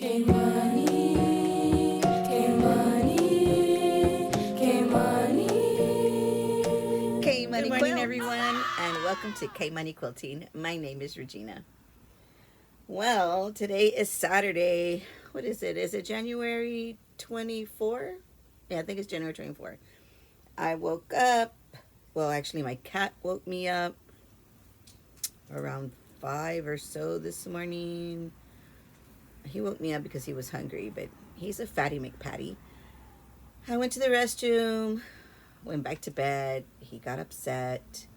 K-Money, K-Money, K-Money. K-Money Good morning, Quilt, everyone. and welcome to K-Money Quilting. My name is Regina. Well, today is Saturday. What is it? Is it January 24? Yeah, I think it's January 24. I woke up. Well, actually, my cat woke me up around 5 or so this morning. He woke me up because he was hungry, but he's a fatty McPatty. I went to the restroom, went back to bed. He got upset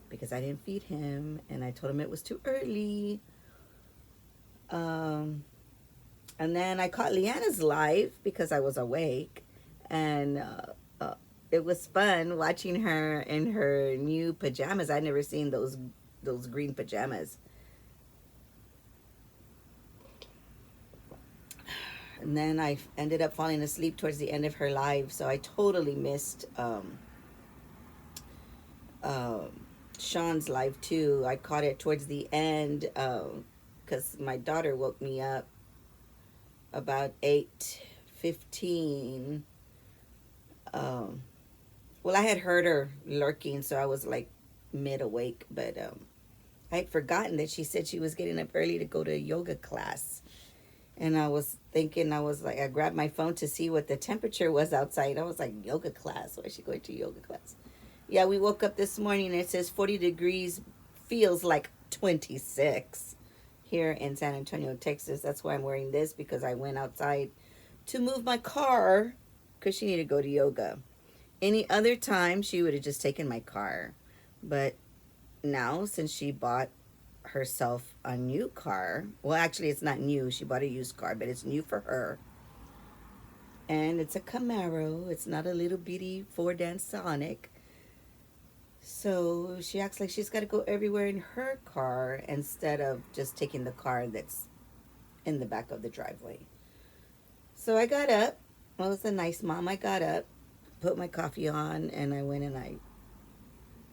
because I didn't feed him, and I told him it was too early. And then I caught Leanna's live because I was awake, and it was fun watching her in her new pajamas. I'd never seen those green pajamas. And then I ended up falling asleep towards the end of her live, so I totally missed Sean's live too. I caught it towards the end because my daughter woke me up about 8:15. Well, I had heard her lurking, so I was like mid awake, but I had forgotten that she said she was getting up early to go to a yoga class. And I was thinking, I grabbed my phone to see what the temperature was outside. I was like, yoga class? Why is she going to yoga class? Yeah, we woke up this morning and it says 40 degrees, feels like 26 here in San Antonio, Texas. That's why I'm wearing this, because I went outside to move my car because she needed to go to yoga. Any other time, she would have just taken my car. But now, since she bought herself a new car, well, actually, it's not new. She bought a used car, but it's new for her. And it's a Camaro. It's not a little bitty four-dan Sonic. So she acts like she's got to go everywhere in her car instead of just taking the car that's in the back of the driveway. So I got up. I was a nice mom. I got up, put my coffee on, and I went and I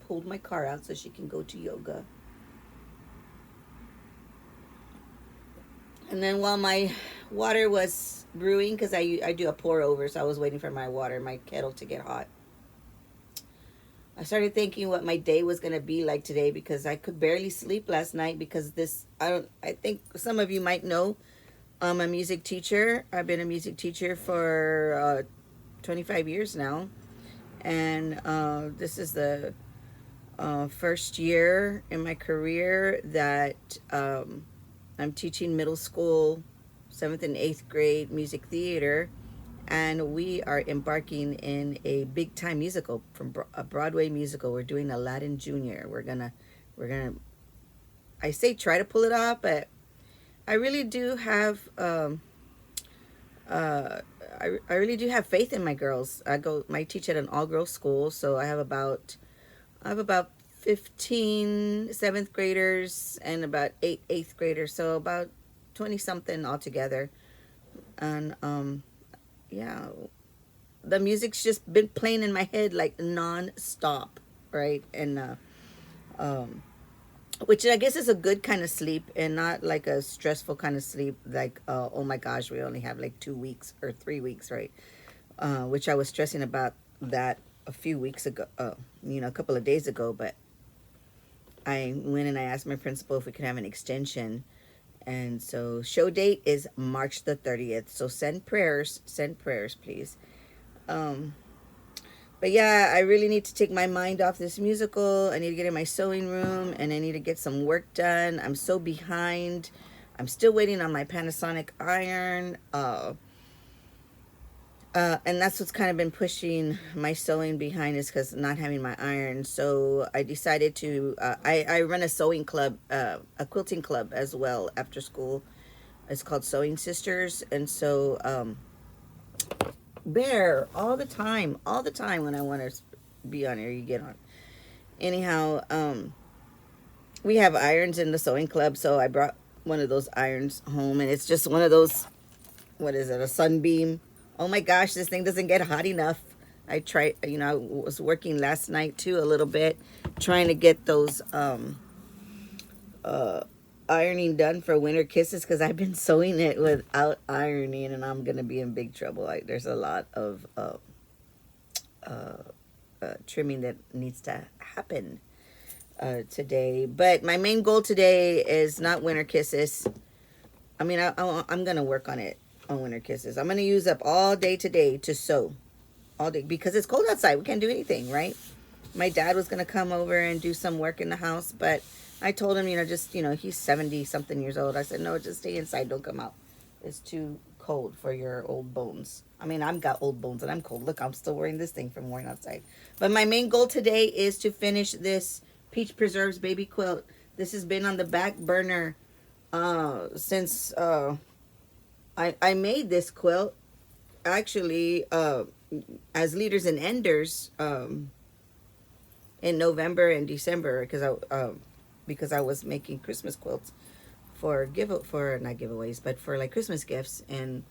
pulled my car out so she can go to yoga. And then while my water was brewing, because I do a pour over, so I was waiting for my kettle to get hot. I started thinking what my day was going to be like today, because I could barely sleep last night because I think some of you might know, I'm a music teacher. I've been a music teacher for 25 years now. And this is the first year in my career that I'm teaching middle school, 7th and 8th grade music theater, and we are embarking in a big time musical, from a Broadway musical. We're doing Aladdin Jr. We're gonna, I say try to pull it off, but I really do have, I really do have faith in my girls. I teach at an all girls school, so I have about 15 7th graders and about 8 8th graders, so about 20 something altogether. And yeah, the music's just been playing in my head like non-stop, right? And which I guess is a good kind of sleep, and not like a stressful kind of sleep, like oh my gosh, we only have like 2 weeks or 3 weeks, right? Which I was stressing about that a few weeks ago, a couple of days ago. But I went and I asked my principal if we could have an extension. And so show date is March the 30th. So send prayers, please. But yeah, I really need to take my mind off this musical. I need to get in my sewing room, and I need to get some work done. I'm so behind. I'm still waiting on my Panasonic iron. And that's what's kind of been pushing my sewing behind, is because not having my iron. So I decided to, I run a sewing club, a quilting club as well after school. It's called Sewing Sisters. And so Bear, all the time when I want to be on here, you get on. Anyhow, we have irons in the sewing club, so I brought one of those irons home, and it's just one of those, what is it, a Sunbeam. Oh my gosh, this thing doesn't get hot enough. I tried, I was working last night too a little bit, trying to get those ironing done for Winter Kisses because I've been sewing it without ironing, and I'm gonna be in big trouble. Like, there's a lot of trimming that needs to happen today. But my main goal today is not Winter Kisses. I mean, I'm gonna work on it on Winter Kisses. I'm gonna use up all day today to sew all day because it's cold outside. We can't do anything, right? My dad was gonna come over and do some work in the house, but I told him, he's 70 something years old. I said, no, just stay inside. Don't come out. It's too cold for your old bones. I mean, I've got old bones and I'm cold. Look, I'm still wearing this thing from wearing outside. But my main goal today is to finish this Peach Preserves baby quilt. This has been on the back burner since I made this quilt. Actually, as Leaders and Enders in November and December, because I was making Christmas quilts for not giveaways, but for like Christmas gifts, and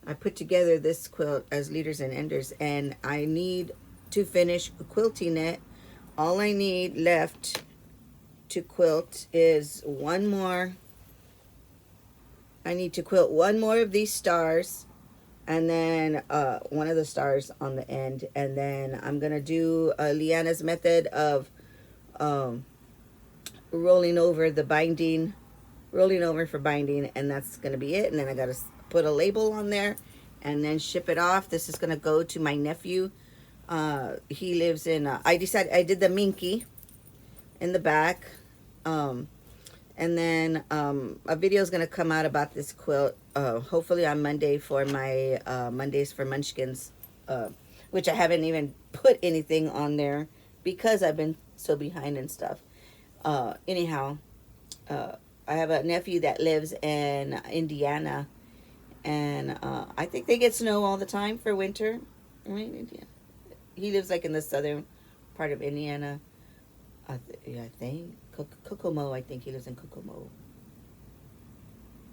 I put together this quilt as Leaders and Enders, and I need to finish quilting it. All I need left to quilt is one more. I need to quilt one more of these stars, and then one of the stars on the end, and then I'm gonna do Leanna's method of rolling over the binding, rolling over for binding, and that's gonna be it. And then I gotta put a label on there and then ship it off. This is gonna go to my nephew. He lives in I did the minky in the back, and then a video is gonna come out about this quilt hopefully on Monday for my Mondays for Munchkins, which I haven't even put anything on there because I've been so behind and stuff. Anyhow, I have a nephew that lives in Indiana, and I think they get snow all the time for winter. Right, Indiana. He lives like in the southern part of Indiana. I think Kokomo. I think he lives in Kokomo,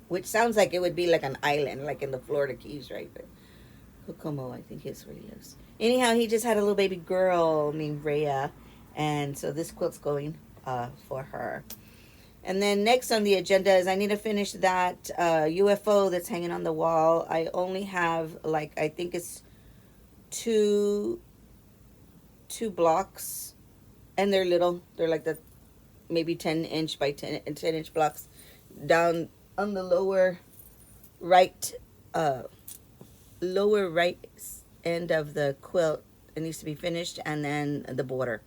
which sounds like it would be like an island, like in the Florida Keys, right? But Kokomo, I think is where he lives. Anyhow, he just had a little baby girl named Rhea, and so this quilt's going for her. And then next on the agenda is I need to finish that UFO that's hanging on the wall. I only have I think it's two blocks, and they're little. They're like the maybe 10-inch by 10-inch blocks down on the lower right end of the quilt. It needs to be finished, and then the border,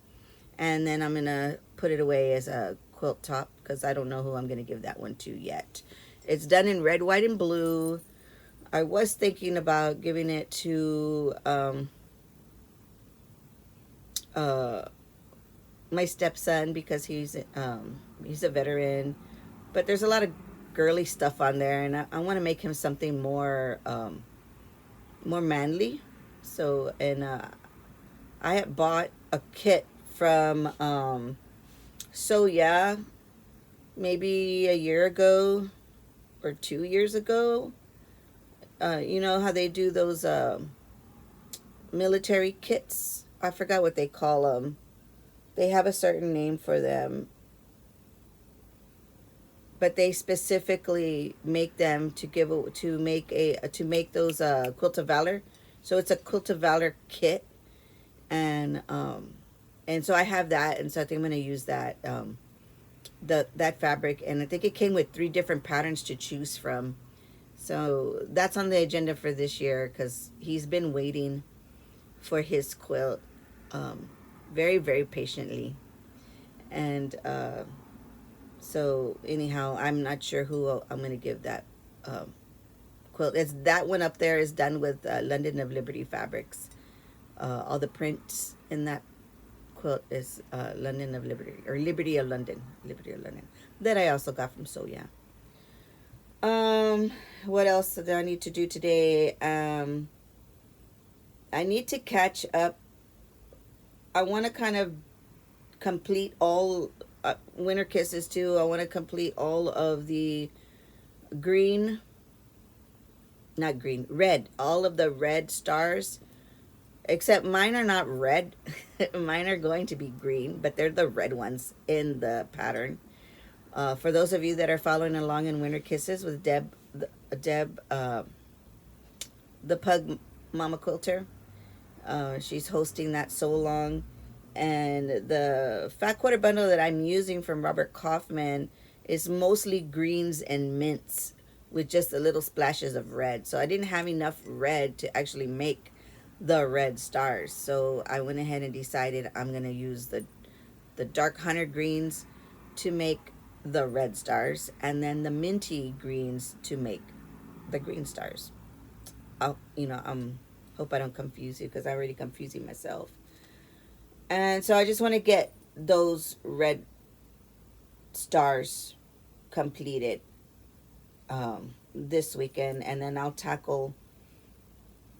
and then I'm gonna put it away as a quilt top because I don't know who I'm gonna give that one to yet. It's done in red, white, and blue. I was thinking about giving it to my stepson because he's a veteran, but there's a lot of girly stuff on there, and I want to make him something more manly. So, and I had bought a kit from So Yeah, maybe a year ago or 2 years ago. You know how they do those military kits? I forgot what they call them. They have a certain name for them, but they specifically make them to make those Quilt of Valor. So it's a Quilt of Valor kit, and so I have that, and so I think I'm gonna use that that fabric, and I think it came with 3 different patterns to choose from. So that's on the agenda for this year because he's been waiting for his quilt very, very patiently. And so anyhow, I'm not sure who I'm going to give that quilt. It's that one up there is done with London of Liberty fabrics. All the prints in that quilt is London of Liberty, or Liberty of London, that I also got from So Yeah. What else do I need to do today? I need to catch up. I want to kind of complete all Winter Kisses too. I want to complete all of the red, all of the red stars, except mine are not red. Mine are going to be green, but they're the red ones in the pattern. For those of you that are following along in Winter Kisses with Deb, the Pug Mama Quilter, she's hosting that so long. And the fat quarter bundle that I'm using from Robert Kaufman is mostly greens and mints with just a little splashes of red. So I didn't have enough red to actually make the red stars. So I went ahead and decided I'm going to use the dark hunter greens to make the red stars, and then the minty greens to make the green stars. Hope I don't confuse you because I already confusing myself. And so I just want to get those red stars completed this weekend, and then I'll tackle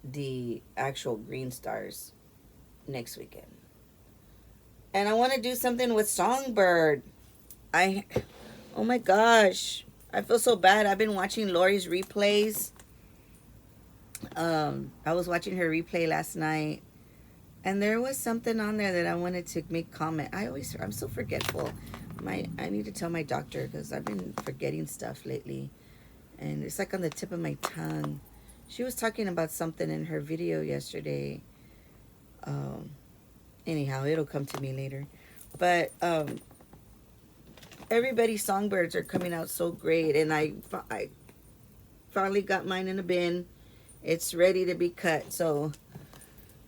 the actual green stars next weekend. And I want to do something with Songbird. Oh my gosh, I feel so bad. I've been watching Lori's replays. I was watching her replay last night, and there was something on there that I wanted to make comment. I'm so forgetful. I need to tell my doctor because I've been forgetting stuff lately, and it's like on the tip of my tongue. She was talking about something in her video yesterday. Anyhow, it'll come to me later. But everybody's songbirds are coming out so great, and I finally got mine in a bin. It's ready to be cut. So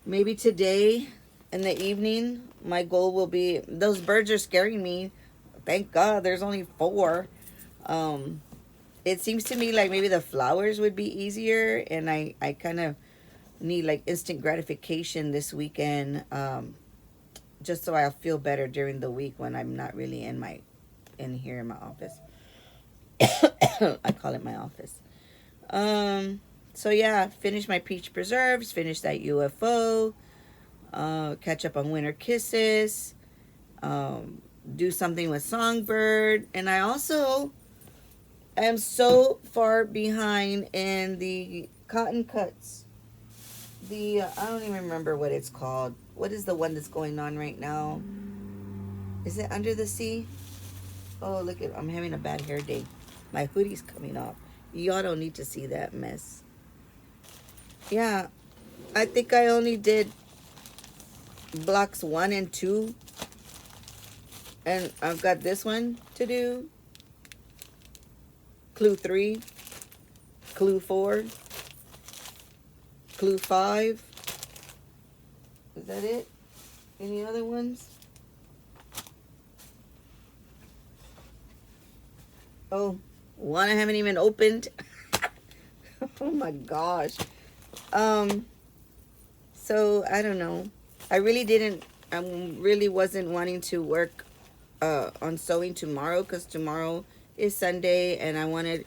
maybe today in the evening, my goal will be, those birds are scaring me. Thank God there's only 4. It seems to me like maybe the flowers would be easier, and I kind of need like instant gratification this weekend, just so I'll feel better during the week when I'm not really in here in my office. I call it my office. So yeah, finish my peach preserves, finish that UFO, catch up on Winter Kisses, do something with Songbird, and I also am so far behind in the cotton cuts. I don't even remember what it's called. What is the one that's going on right now? Is it Under the Sea? Oh, look I'm having a bad hair day. My hoodie's coming off. Y'all don't need to see that mess. Yeah, I think I only did blocks 1 and 2. And I've got this one to do. Clue 3. Clue 4. Clue 5. Is that it? Any other ones? Oh, one I haven't even opened. Oh my gosh. So I don't know. I really wasn't wanting to work on sewing tomorrow, because tomorrow is Sunday, and I wanted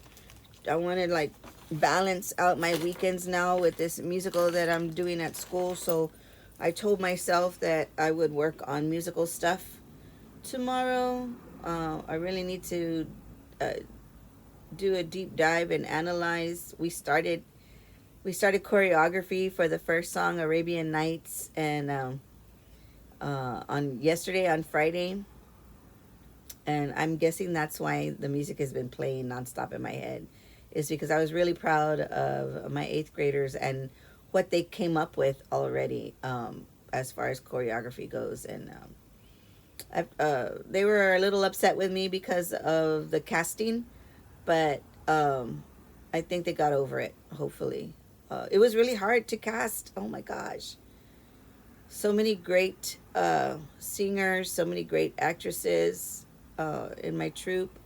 like balance out my weekends now with this musical that I'm doing at school. So I told myself that I would work on musical stuff tomorrow. I really need to do a deep dive and analyze. We started choreography for the first song, Arabian Nights, and on Friday. And I'm guessing that's why the music has been playing nonstop in my head, is because I was really proud of my 8th graders and what they came up with already, as far as choreography goes. And they were a little upset with me because of the casting, but I think they got over it, hopefully. It was really hard to cast. Oh my gosh. So many great singers, so many great actresses in my troupe.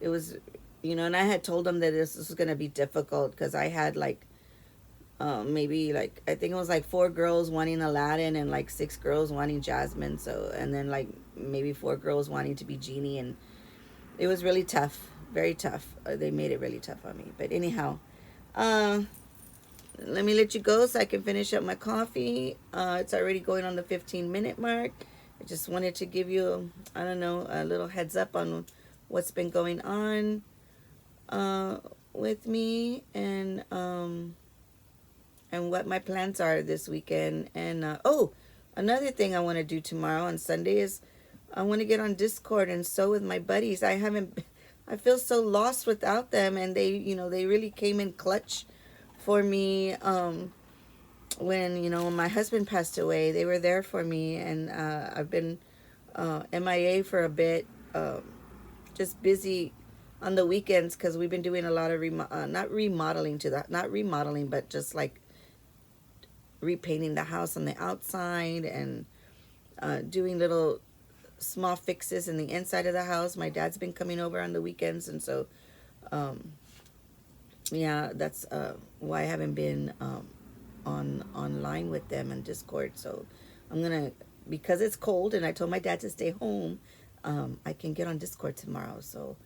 It was, and I had told them that this was going to be difficult because I had like maybe like, I think it was like 4 girls wanting Aladdin and like 6 girls wanting Jasmine. So, and then like maybe 4 girls wanting to be Genie, and it was really tough, very tough. They made it really tough on me. But anyhow, let me let you go so I can finish up my coffee. It's already going on the 15-minute mark. I just wanted to give you, I don't know, a little heads up on what's been going on with me, and what my plans are this weekend. And another thing I want to do tomorrow on Sunday is I want to get on Discord and sew with my buddies. I feel so lost without them, and they really came in clutch for me. When my husband passed away, they were there for me, and I've been MIA for a bit, just busy on the weekends because we've been doing a lot of not remodeling not remodeling, but just like repainting the house on the outside and doing little small fixes in the inside of the house. My dad's been coming over on the weekends, and so yeah, that's why I haven't been online with them on Discord. So I'm gonna, because it's cold and I told my dad to stay home, I can get on Discord tomorrow. So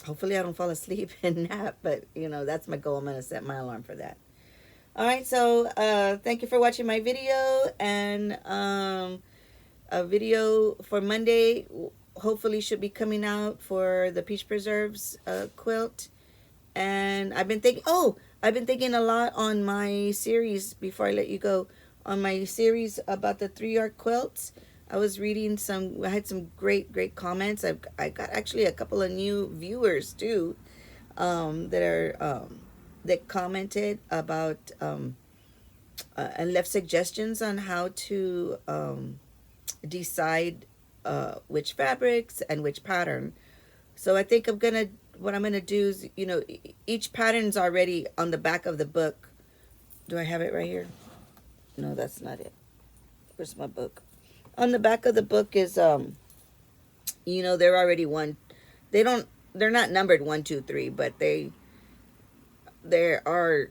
hopefully I don't fall asleep and nap, but that's my goal. I'm gonna set my alarm for that. All right, so thank you for watching my video, and a video for Monday hopefully should be coming out for the Peach Preserves quilt. And I've been thinking a lot on my series, before I let you go, on my series about the 3-yard quilts. I was reading I had some great comments. I got actually a couple of new viewers too, that commented about and left suggestions on how to decide which fabrics and which pattern. So I think what I'm gonna do is, each pattern's already on the back of the book. Do I have it right here? No, that's not it. Where's my book? On the back of the book is they're already they're not numbered 1, 2, 3, but they are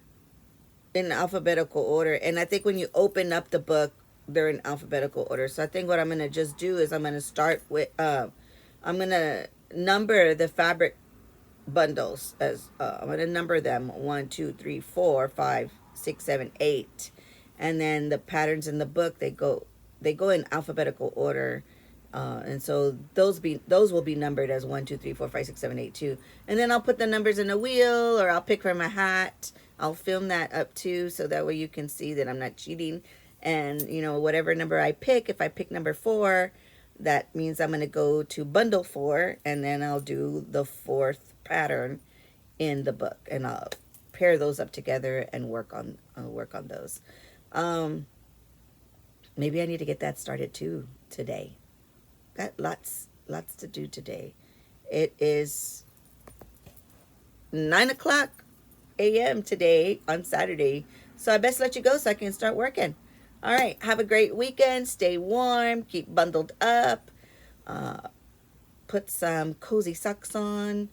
in alphabetical order. And I think when you open up the book, they're in alphabetical order. So I think what I'm gonna just do is I'm gonna start with I'm gonna number the fabric bundles as I'm gonna number them 1, 2, 3, 4, 5, 6, 7, 8, and then the patterns in the book, they go in alphabetical order, and so those will be numbered as 1, 2, 3, 4, 5, 6, 7, 8, 2, and then I'll put the numbers in a wheel, or I'll pick from a hat. I'll film that up too, so that way you can see that I'm not cheating. And whatever number I pick, if I pick number 4, that means I'm going to go to bundle 4, and then I'll do the 4th pattern in the book, and I'll pair those up together and work on those. Maybe I need to get that started too today. Got lots to do today. It is 9:00 a.m. today on Saturday, so I best let you go so I can start working. All right, have a great weekend. Stay warm, keep bundled up, put some cozy socks on,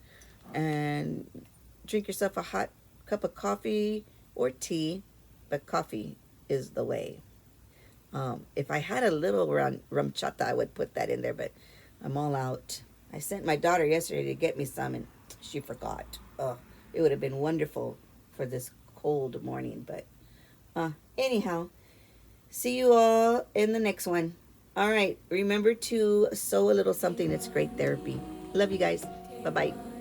and drink yourself a hot cup of coffee or tea, but coffee is the way. If I had a little rum chata, I would put that in there, but I'm all out. I sent my daughter yesterday to get me some, and she forgot. It would have been wonderful for this cold morning, but anyhow, see you all in the next one. All right, remember to sew a little something. It's great therapy. Love you guys. Bye-bye.